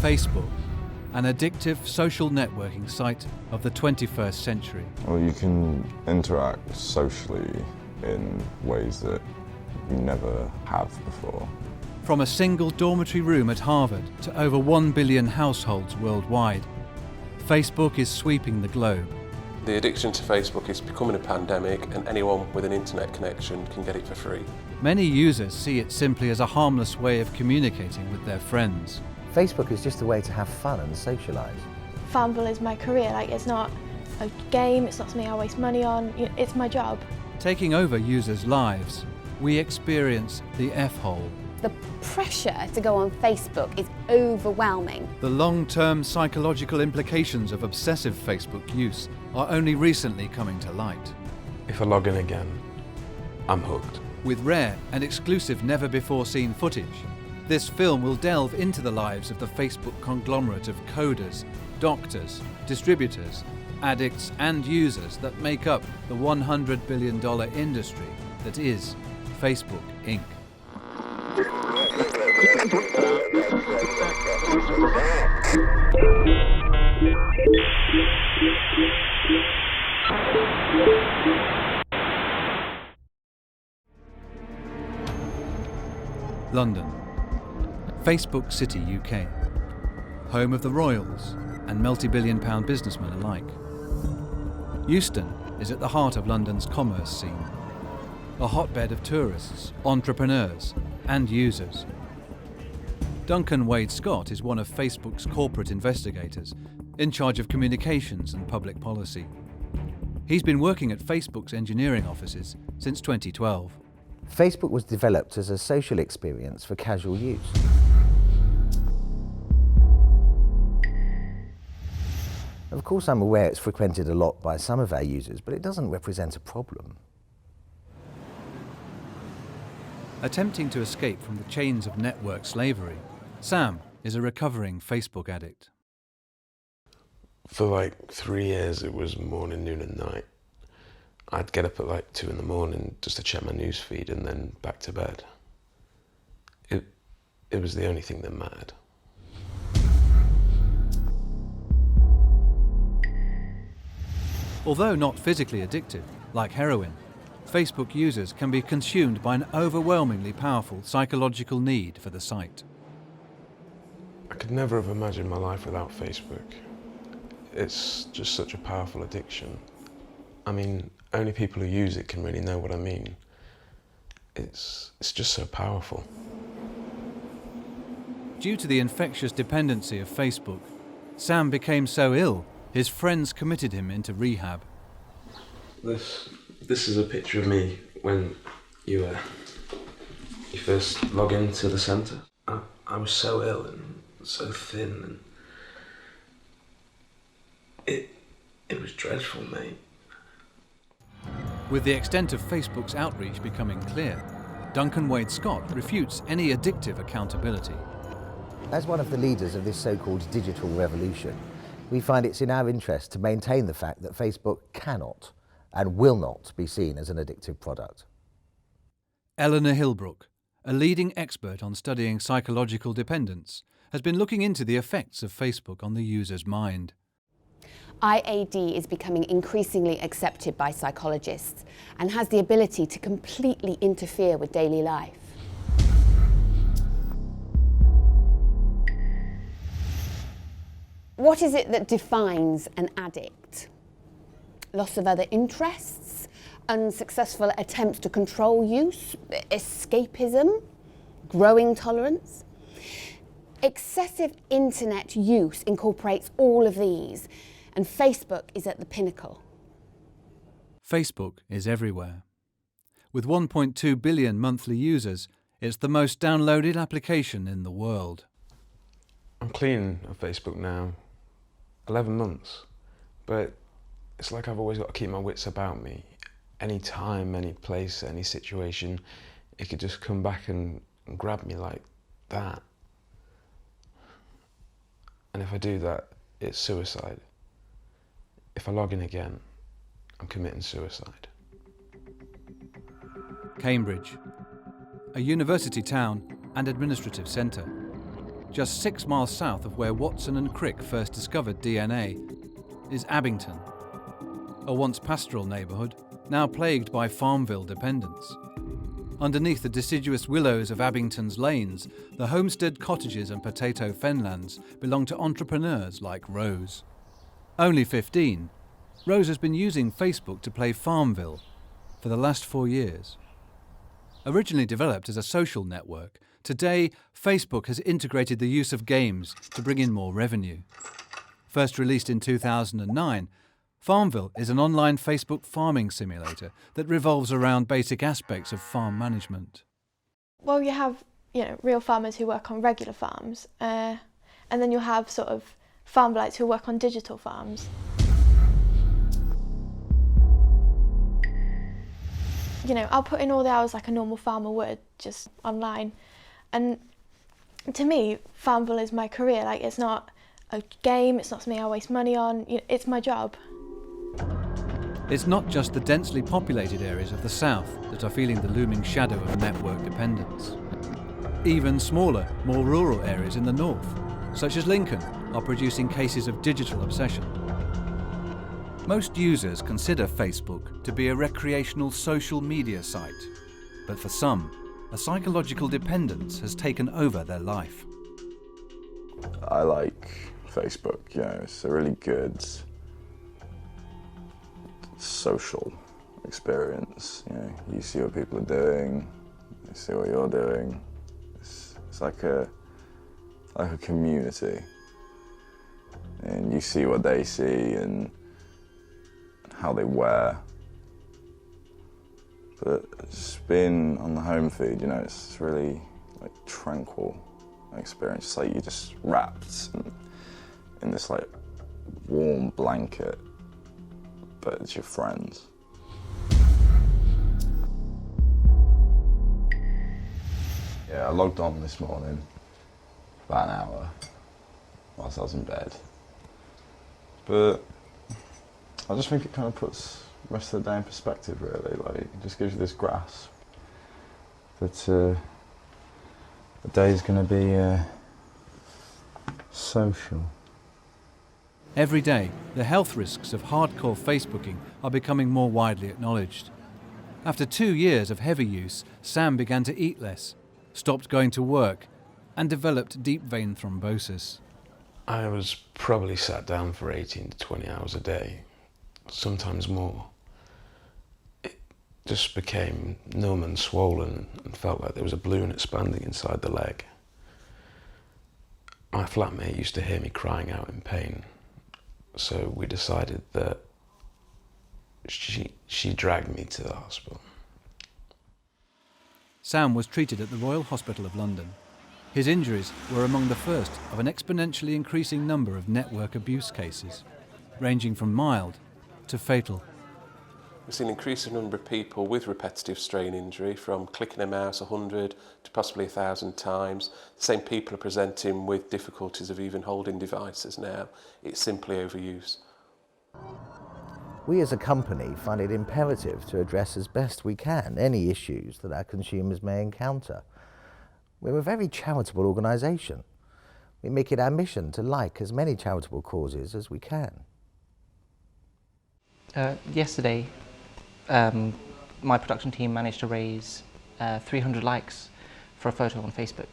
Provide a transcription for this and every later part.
Facebook, an addictive social networking site of the 21st century. Well, you can interact socially in ways that you never have before. From a single dormitory room at Harvard to over 1 billion households worldwide, Facebook is sweeping the globe. The addiction to Facebook is becoming a pandemic, and anyone with an internet connection can get it for free. Many users see it simply as a harmless way of communicating with their friends. Facebook is just a way to have fun and socialise. Farmville is my career, it's not a game, it's not something I waste money on, it's my job. Taking over users' lives, we experience the F-hole. The pressure to go on Facebook is overwhelming. The long-term psychological implications of obsessive Facebook use are only recently coming to light. If I log in again, I'm hooked. With rare and exclusive never-before-seen footage, this film will delve into the lives of the Facebook conglomerate of coders, doctors, distributors, addicts and users that make up the $100 billion industry that is Facebook Inc. London, Facebook City, UK, home of the royals and multi-billion-pound businessmen alike. Euston is at the heart of London's commerce scene, a hotbed of tourists, entrepreneurs and users. Duncan Wade Scott is one of Facebook's corporate investigators, in charge of communications and public policy. He's been working at Facebook's engineering offices since 2012. Facebook was developed as a social experience for casual use. Of course, I'm aware it's frequented a lot by some of our users, but it doesn't represent a problem. Attempting to escape from the chains of network slavery, Sam is a recovering Facebook addict. For like 3 years, it was morning, noon and night. I'd get up at like 2 in the morning just to check my news feed and then back to bed. It was the only thing that mattered. Although not physically addictive, like heroin, Facebook users can be consumed by an overwhelmingly powerful psychological need for the site. I could never have imagined my life without Facebook. It's just such a powerful addiction. I mean, only people who use it can really know what I mean. It's just so powerful. Due to the infectious dependency of Facebook, Sam became so ill, his friends committed him into rehab. This is a picture of me when you first log into the centre. I was so ill and so thin, and it was dreadful, mate. With the extent of Facebook's outreach becoming clear, Duncan Wade Scott refutes any addictive accountability. As one of the leaders of this so-called digital revolution, we find it's in our interest to maintain the fact that Facebook cannot and will not be seen as an addictive product. Eleanor Hillbrook, a leading expert on studying psychological dependence, has been looking into the effects of Facebook on the user's mind. IAD is becoming increasingly accepted by psychologists and has the ability to completely interfere with daily life. What is it that defines an addict? Loss of other interests, unsuccessful attempts to control use, escapism, growing tolerance? Excessive internet use incorporates all of these, and Facebook is at the pinnacle. Facebook is everywhere. With 1.2 billion monthly users, it's the most downloaded application in the world. I'm clean of Facebook now, 11 months, but it's like I've always got to keep my wits about me. Any time, any place, any situation, it could just come back and grab me like that. And if I do that, it's suicide. If I log in again, I'm committing suicide. Cambridge, a university town and administrative centre. just 6 miles south of where Watson and Crick first discovered DNA, is Abington, a once pastoral neighbourhood, now plagued by Farmville dependents. Underneath the deciduous willows of Abington's lanes, the homestead cottages and potato fenlands belong to entrepreneurs like Rose. Only 15, Rose has been using Facebook to play Farmville for the last 4 years. Originally developed as a social network, today Facebook has integrated the use of games to bring in more revenue. First released in 2009, Farmville is an online Facebook farming simulator that revolves around basic aspects of farm management. Well, you have, real farmers who work on regular farms, and then you'll have sort of farmblights who work on digital farms. I'll put in all the hours like a normal farmer would, just online. And to me, Farmville is my career. Like, it's not a game, it's not something I waste money on, it's my job. It's not just the densely populated areas of the south that are feeling the looming shadow of network dependence. Even smaller, more rural areas in the north, such as Lincoln, are producing cases of digital obsession. Most users consider Facebook to be a recreational social media site, but for some, a psychological dependence has taken over their life. I like Facebook, it's a really good social experience. You see what people are doing, you see what you're doing. It's like a community, and you see what they see and how they wear. But just being on the home feed, it's really like tranquil experience. It's like you're just wrapped in this like warm blanket, but it's your friends. Yeah, I logged on this morning, about an hour, whilst I was in bed. But I just think it kind of puts the rest of the day in perspective, really. Like, it just gives you this grasp that the day's going to be social. Every day, the health risks of hardcore Facebooking are becoming more widely acknowledged. After 2 years of heavy use, Sam began to eat less, stopped going to work, and developed deep vein thrombosis. I was probably sat down for 18 to 20 hours a day, sometimes more. It just became numb and swollen and felt like there was a balloon expanding inside the leg. My flatmate used to hear me crying out in pain, so we decided that she dragged me to the hospital. Sam was treated at the Royal Hospital of London. His injuries were among the first of an exponentially increasing number of network abuse cases, ranging from mild to fatal. We've seen an increasing number of people with repetitive strain injury, from clicking a mouse 100 to possibly 1,000 times. The same people are presenting with difficulties of even holding devices now. It's simply overuse. We as a company find it imperative to address as best we can any issues that our consumers may encounter. We're a very charitable organisation. We make it our mission to like as many charitable causes as we can. Yesterday, my production team managed to raise 300 likes for a photo on Facebook.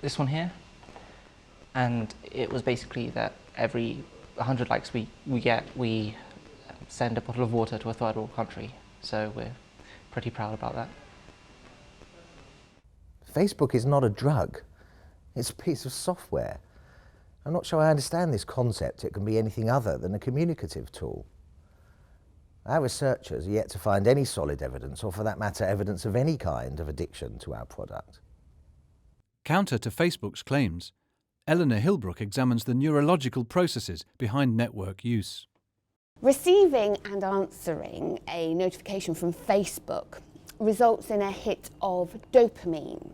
This one here, and it was basically that every 100 likes we get, we send a bottle of water to a third world country. So we're pretty proud about that. Facebook is not a drug. It's a piece of software. I'm not sure I understand this concept. It can be anything other than a communicative tool. Our researchers are yet to find any solid evidence, or for that matter, evidence of any kind of addiction to our product. Counter to Facebook's claims, Eleanor Hilbrook examines the neurological processes behind network use. Receiving and answering a notification from Facebook results in a hit of dopamine.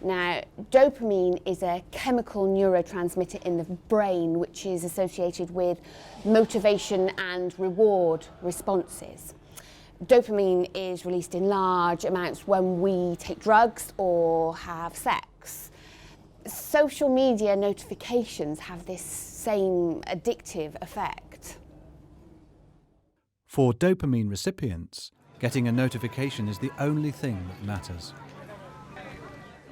Now, dopamine is a chemical neurotransmitter in the brain which is associated with motivation and reward responses. Dopamine is released in large amounts when we take drugs or have sex. social media notifications have this same addictive effect. For dopamine recipients, getting a notification is the only thing that matters.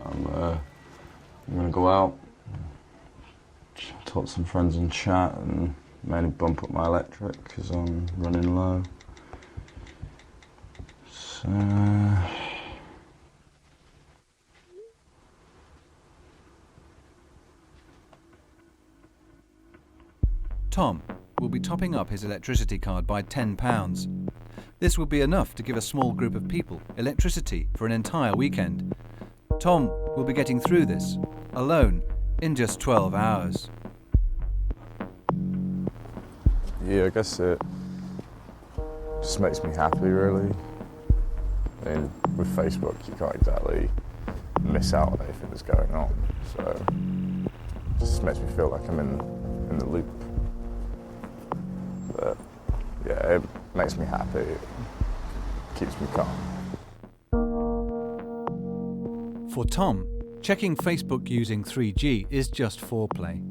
I'm going to go out, talk to some friends and chat, and mainly bump up my electric because I'm running low. So... Tom will be topping up his electricity card by £10. This will be enough to give a small group of people electricity for an entire weekend. Tom will be getting through this, alone, in just 12 hours. Yeah, I guess it just makes me happy, really. I mean, with Facebook, you can't exactly miss out on anything that's going on, so it just makes me feel like I'm in the loop. But yeah, it makes me happy, it keeps me calm. For Tom, checking Facebook using 3G is just foreplay.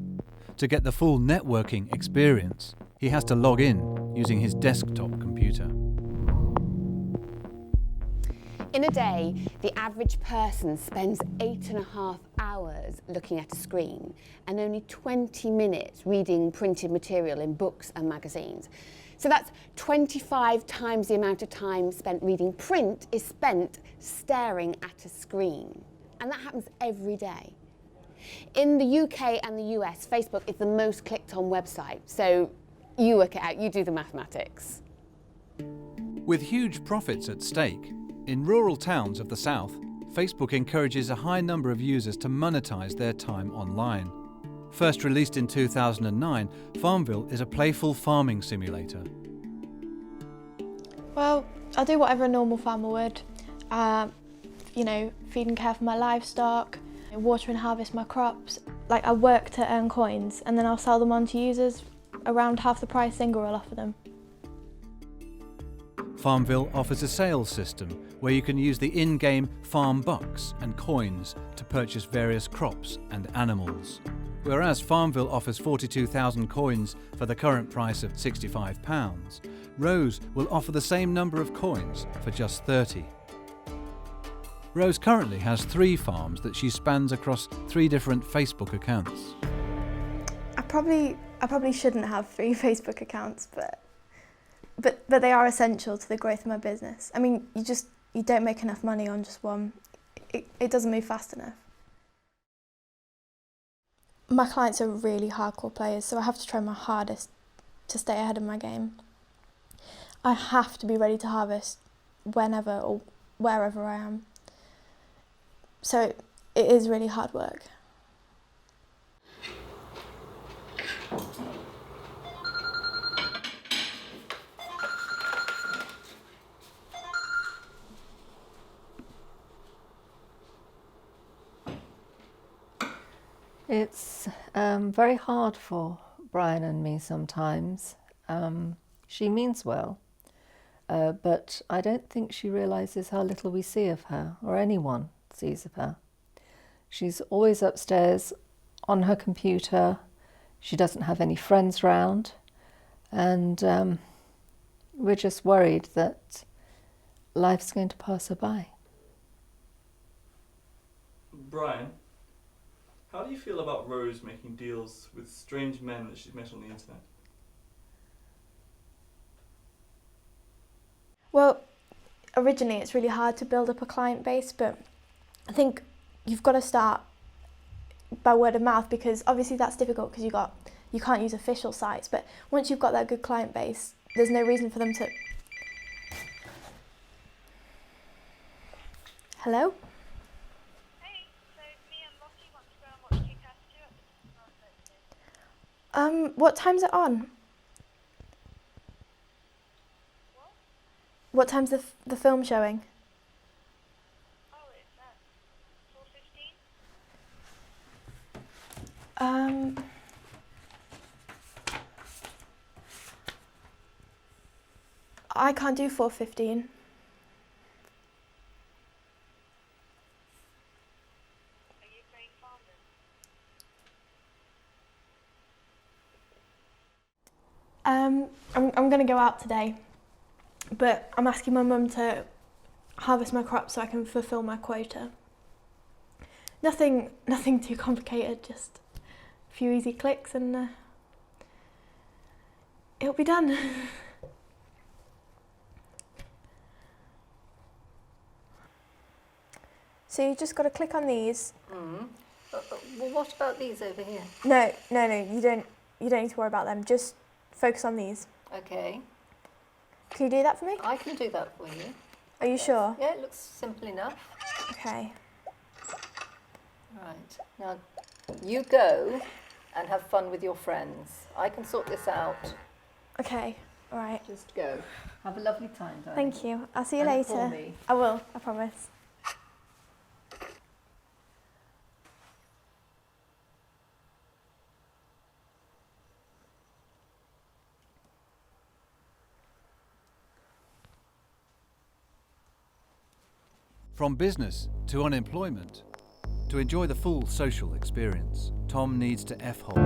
To get the full networking experience, he has to log in using his desktop computer. In a day, the average person spends 8.5 hours looking at a screen and only 20 minutes reading printed material in books and magazines. So that's 25 times the amount of time spent reading print is spent staring at a screen. And that happens every day. In the UK and the US, Facebook is the most clicked on website. So you work it out, you do the mathematics. With huge profits at stake, in rural towns of the South, Facebook encourages a high number of users to monetize their time online. First released in 2009, Farmville is a playful farming simulator. Well, I do whatever a normal farmer would. You know, feed and care for my livestock, water and harvest my crops. Like, I work to earn coins and then I'll sell them on to users around half the price Singer will offer them. Farmville offers a sales system where you can use the in-game farm bucks and coins to purchase various crops and animals. Whereas Farmville offers 42,000 coins for the current price of £65, Rose will offer the same number of coins for just 30. Rose currently has 3 farms that she spans across 3 different Facebook accounts. I probably shouldn't have 3 Facebook accounts, but they are essential to the growth of my business. I mean, you don't make enough money on just one. It doesn't move fast enough. My clients are really hardcore players, so I have to try my hardest to stay ahead of my game. I have to be ready to harvest whenever or wherever I am. So it is really hard work. It's very hard for Brian and me sometimes. She means well, but I don't think she realises how little we see of her, or anyone sees of her. She's always upstairs on her computer. She doesn't have any friends round, and we're just worried that life's going to pass her by. Brian, how do you feel about Rose making deals with strange men that she's met on the internet? Well, originally it's really hard to build up a client base, but I think you've got to start by word of mouth, because obviously that's difficult because you can't use official sites, but once you've got that good client base, there's no reason for them to... Hello? What time's it on? What time's the film showing? Oh, it's at 4:15. I can't do 4:15. Are you playing Farmville? I'm going to go out today, but I'm asking my mum to harvest my crops so I can fulfil my quota. Nothing too complicated, just a few easy clicks and it'll be done. So you just got to click on these. Well, what about these over here? No, you don't need to worry about them. Just focus on these. Okay. Can you do that for me? I can do that for you. Are you sure? Yeah, it looks simple enough. Okay. Right. Now, you go and have fun with your friends. I can sort this out. Okay. All right. Just go. Have a lovely time, darling. Thank you. I'll see you And later. call me. I will. I promise. From business to unemployment, to enjoy the full social experience, Tom needs to F-hole.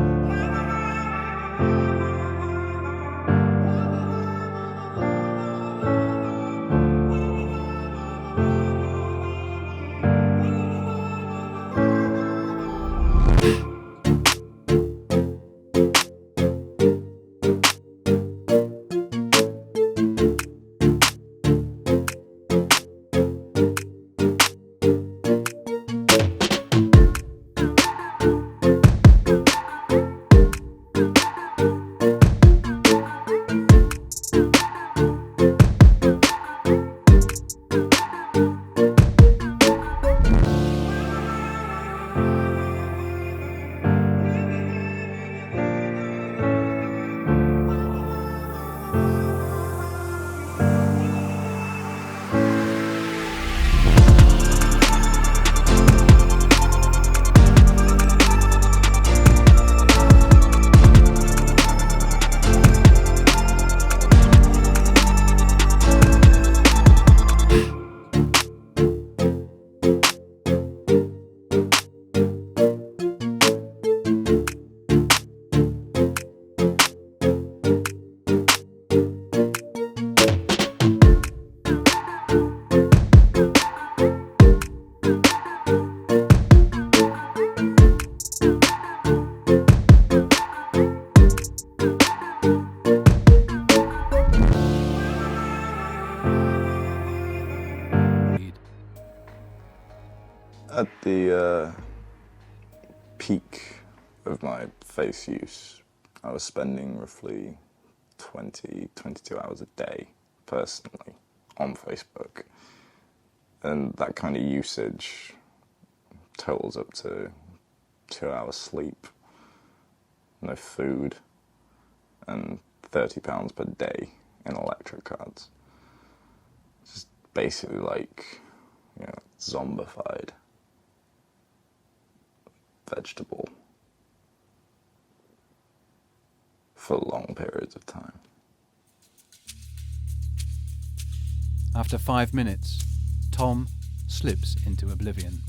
At the peak of my face use, I was spending roughly 22 hours a day, personally, on Facebook. And that kind of usage totals up to 2 hours sleep, no food, and £30 per day in electric cards. Just basically like, zombified vegetable for long periods of time. After 5 minutes, Tom slips into oblivion.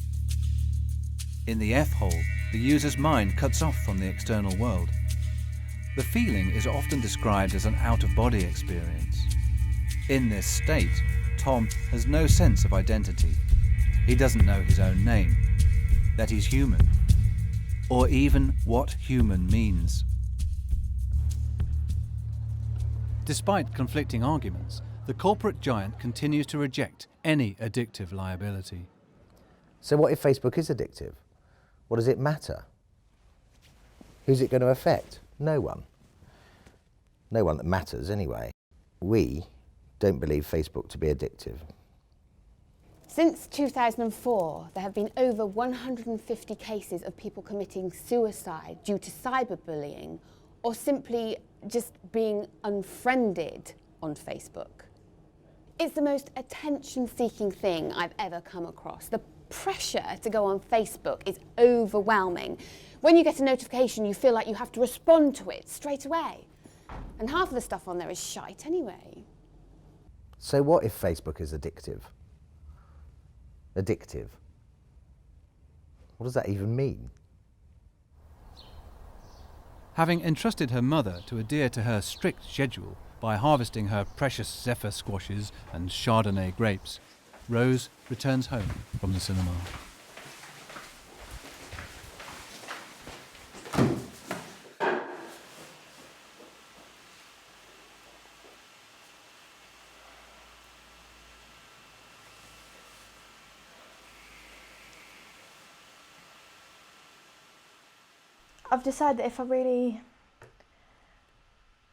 In the F-hole, the user's mind cuts off from the external world. The feeling is often described as an out-of-body experience. In this state, Tom has no sense of identity. He doesn't know his own name, that he's human, or even what human means. Despite conflicting arguments, the corporate giant continues to reject any addictive liability. So what if Facebook is addictive? What does it matter? Who's it going to affect? No one. No one that matters anyway. We don't believe Facebook to be addictive. Since 2004, there have been over 150 cases of people committing suicide due to cyberbullying or simply just being unfriended on Facebook. It's the most attention-seeking thing I've ever come across. The pressure to go on Facebook is overwhelming. When you get a notification, you feel like you have to respond to it straight away. And half of the stuff on there is shite anyway. So what if Facebook is addictive? Addictive. What does that even mean? Having entrusted her mother to adhere to her strict schedule, by harvesting her precious Zephyr squashes and Chardonnay grapes, Rose returns home from the cinema. I've decided that if I really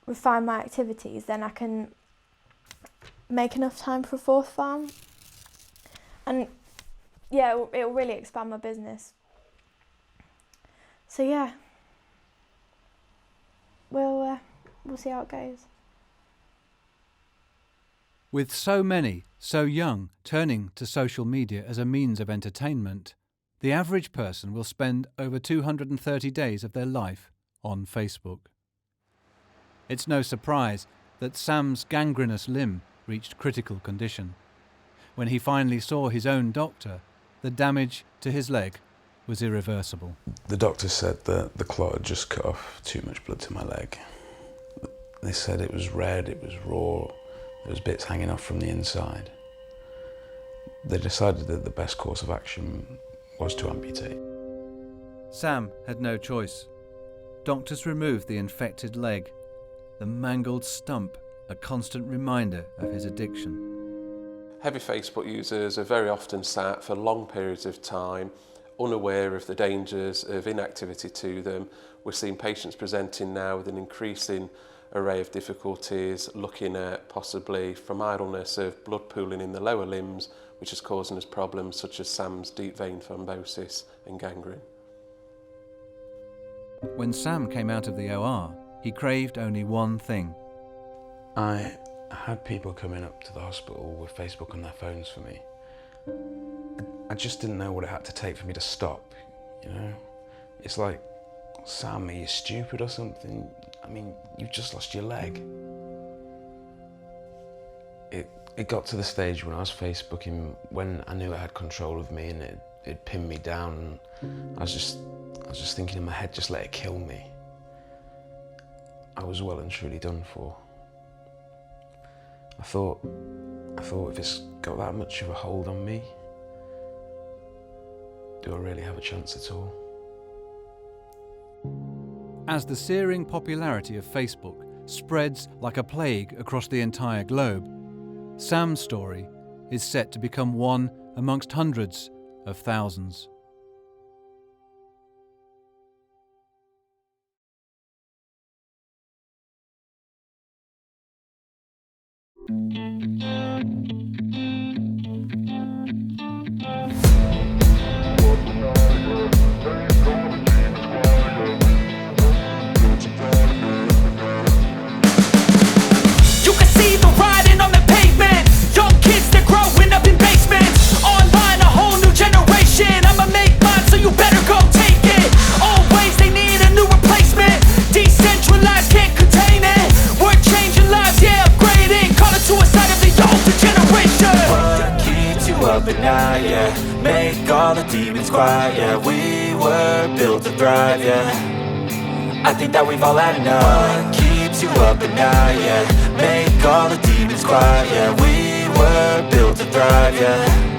refine my activities, then I can make enough time for a fourth farm. And yeah, it'll really expand my business. So yeah, we'll see how it goes. With so many, so young, turning to social media as a means of entertainment, the average person will spend over 230 days of their life on Facebook. It's no surprise that Sam's gangrenous limb reached critical condition. When he finally saw his own doctor, the damage to his leg was irreversible. The doctor said that the clot had just cut off too much blood to my leg. They said it was red, it was raw, there was bits hanging off from the inside. They decided that the best course of action was to amputate. Sam had no choice. Doctors removed the infected leg, the mangled stump, a constant reminder of his addiction. Heavy Facebook users are very often sat for long periods of time, unaware of the dangers of inactivity to them. We're seeing patients presenting now with an increasing array of difficulties, looking at possibly from idleness of blood pooling in the lower limbs, which is causing us problems such as Sam's deep vein thrombosis and gangrene. When Sam came out of the OR, he craved only one thing. I had people coming up to the hospital with Facebook on their phones for me. I just didn't know what it had to take for me to stop, you know? It's like, Sam, are you stupid or something? I mean, you've just lost your leg. It got to the stage when I was Facebooking, when I knew it had control of me and it pinned me down. I was just thinking in my head, just let it kill me. I was well and truly done for. I thought if it's got that much of a hold on me, do I really have a chance at all? As the searing popularity of Facebook spreads like a plague across the entire globe, Sam's story is set to become one amongst hundreds of thousands. But now, yeah, make all the demons quiet, yeah. We were built to thrive, yeah. I think that we've all had enough. What keeps you up at night, yeah. Make all the demons quiet, yeah. We were built to thrive, yeah.